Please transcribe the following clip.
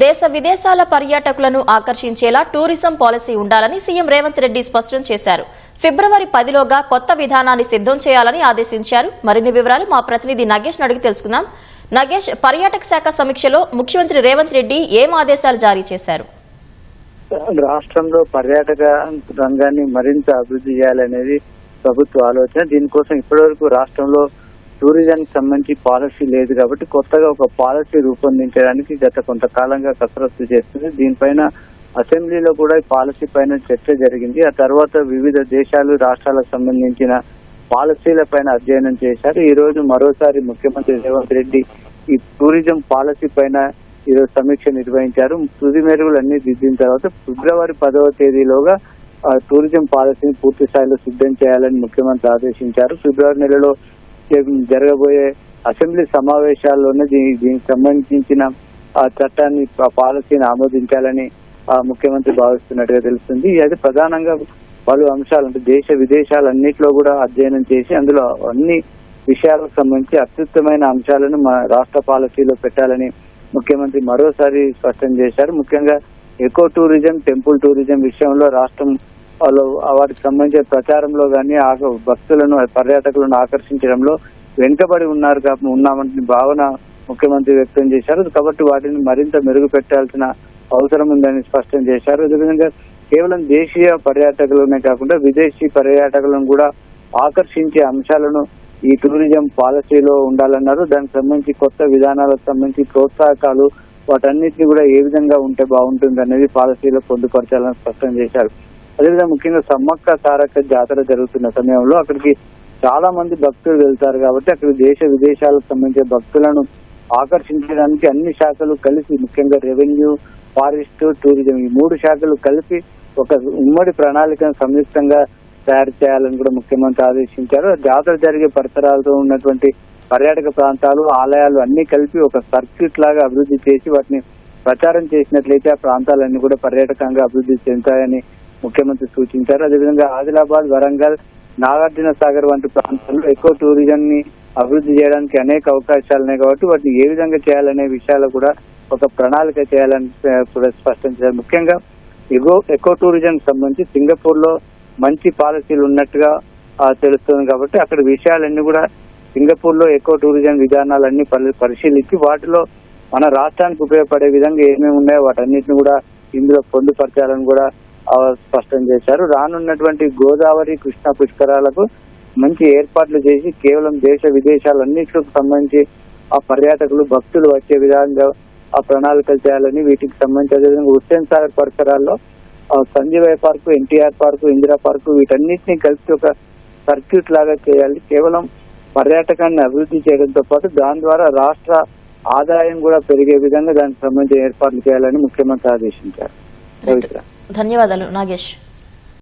దేశ విదేశాల పర్యాటకులను ఆకర్షించేలా టూరిజం పాలసీ ఉండాలని సీఎం రేవంత్ రెడ్డి స్పష్టం చేశారు. ఫిబ్రవరి 10లోగా కొత్త విధానాన్ని సిద్దం చేయాలని ఆదేశించారు. మరిన్ని వివరాలు మా ప్రతినిధి నగేష్ అడిగి తెలుసుకుందాం. నగేష్, పర్యాటక శాఖ సమీక్షలో ముఖ్యమంత్రి రేవంత్ రెడ్డి ఏం ఆదేశాలు జారీ చేశారు? రాష్ట్రంలో పర్యాటక రంగాన్ని మరింత అభివృద్ధి చేయాలనేది ప్రభుత్వ ఆలోచన. దీనికోసం ఇప్పటివరకు రాష్ట్రంలో టూరిజానికి సంబంధించి పాలసీ లేదు కాబట్టి కొత్తగా ఒక పాలసీ రూపొందించడానికి గత కొంతకాలంగా కసరత్తు చేస్తుంది. దీనిపైన అసెంబ్లీలో కూడా ఈ పాలసీ పైన చర్చ జరిగింది. ఆ తర్వాత వివిధ దేశాలు రాష్ట్రాలకు సంబంధించిన పాలసీల పైన అధ్యయనం చేశారు. ఈ రోజు మరోసారి ముఖ్యమంత్రి రేవంత్ రెడ్డి ఈ టూరిజం పాలసీ పైన ఈరోజు సమీక్ష నిర్వహించారు. తుది మెరుగులన్నీ దిద్దిన తర్వాత ఫిబ్రవరి 10వ తేదీలోగా టూరిజం పాలసీని పూర్తి స్థాయిలో సిద్ధం చేయాలని ముఖ్యమంత్రి ఆదేశించారు. ఫిబ్రవరి నెలలో జరగబోయే అసెంబ్లీ సమావేశాల్లోనే దీనికి సంబంధించిన చట్టాన్ని పాలసీని ఆమోదించాలని ముఖ్యమంత్రి భావిస్తున్నట్టుగా తెలుస్తుంది. అది ప్రధానంగా పలు అంశాలు అంటే దేశ విదేశాలన్నింటిలో కూడా అధ్యయనం చేసి అందులో అన్ని విషయాలకు సంబంధించి అత్యుత్తమైన అంశాలను మా రాష్ట్ర పాలసీలో పెట్టాలని ముఖ్యమంత్రి మరోసారి స్పష్టం చేశారు. ముఖ్యంగా ఎకో టూరిజం, టెంపుల్ టూరిజం విషయంలో రాష్ట్రం వాటికి సంబంధించిన ప్రచారంలో కానీ భక్తులను పర్యాటకులను ఆకర్షించడంలో వెనుకబడి ఉన్నామని భావన ముఖ్యమంత్రి వ్యక్తం చేశారు. కాబట్టి వాటిని మరింత మెరుగుపెట్టాల్సిన అవసరం ఉందని స్పష్టం చేశారు. అదేవిధంగా కేవలం దేశీయ పర్యాటకులనే కాకుండా విదేశీ పర్యాటకులను కూడా ఆకర్షించే అంశాలను ఈ టూరిజం పాలసీలో ఉండాలన్నారు. దానికి సంబంధించి కొత్త విధానాలకు సంబంధించి ప్రోత్సాహకాలు వాటన్నిటిని కూడా ఏ విధంగా ఉంటే బాగుంటుంది అనేది పాలసీలో పొందుపరచాలని స్పష్టం చేశారు. అదేవిధంగా ముఖ్యంగా సమ్మక్క సారక్క జాతర జరుగుతున్న సమయంలో అక్కడికి చాలా మంది భక్తులు వెళ్తారు కాబట్టి అక్కడ దేశ విదేశాలకు సంబంధించిన భక్తులను ఆకర్షించడానికి అన్ని శాఖలు కలిసి ముఖ్యంగా రెవెన్యూ, ఫారెస్ట్, టూరిజం ఈ 3 శాఖలు కలిపి ఒక ఉమ్మడి ప్రణాళికను సంయుక్తంగా తయారు చేయాలని కూడా ముఖ్యమంత్రి ఆదేశించారు. జాతర జరిగే పరిసరాలతో ఉన్నటువంటి పర్యాటక ప్రాంతాలు, ఆలయాలు అన్ని కలిపి ఒక సర్క్యూట్ లాగా అభివృద్ధి చేసి వాటిని ప్రచారం చేసినట్లయితే ఆ ప్రాంతాలన్నీ కూడా పర్యాటకంగా అభివృద్ధి చెందుతాయని ముఖ్యమంత్రి సూచించారు. అదేవిధంగా ఆదిలాబాద్, వరంగల్, నాగార్జున సాగర్ వంటి ప్రాంతాల్లో ఎకో టూరిజం ని అభివృద్ధి చేయడానికి అనేక అవకాశాలు ఉన్నాయి కాబట్టి వాటిని ఏ విధంగా చేయాలనే విషయాలు కూడా ఒక ప్రణాళిక చేయాలని కూడా స్పష్టం చేశారు. ముఖ్యంగా ఎకో టూరిజం సంబంధించి సింగపూర్ లో మంచి పాలసీలు ఉన్నట్టుగా తెలుస్తుంది కాబట్టి అక్కడ విషయాలన్నీ కూడా సింగపూర్ లో ఎకో టూరిజం విధానాలన్నీ పరిశీలించి వాటిలో మన రాష్ట్రానికి ఉపయోగపడే విధంగా ఏమేమి ఉన్నాయో వాటన్నిటిని కూడా ఇందులో పొందుపరచాలని కూడా స్పష్టం చేశారు. రానున్నటువంటి గోదావరి, కృష్ణా పుష్కరాలకు మంచి ఏర్పాట్లు చేసి కేవలం దేశ విదేశాలన్నిటికి సంబంధించి ఆ పర్యాటకులు, భక్తులు వచ్చే విధంగా ఆ ప్రణాళికలు చేయాలని వీటికి సంబంధించి అదేవిధంగా హుస్సేన్ సాగర్ పరిసరాల్లో Sanjeevaiah park, NTR park, Indira park వీటన్నిటిని కలిసి ఒక సర్క్యూట్ లాగా చేయాలి. కేవలం పర్యాటకాన్ని అభివృద్ధి చేయడంతో పాటు దాని ద్వారా రాష్ట్ర ఆదాయం కూడా పెరిగే విధంగా దానికి సంబంధించిన ఏర్పాట్లు చేయాలని ముఖ్యమంత్రి ఆదేశించారు. ధన్యవాదాలు నాగేష్.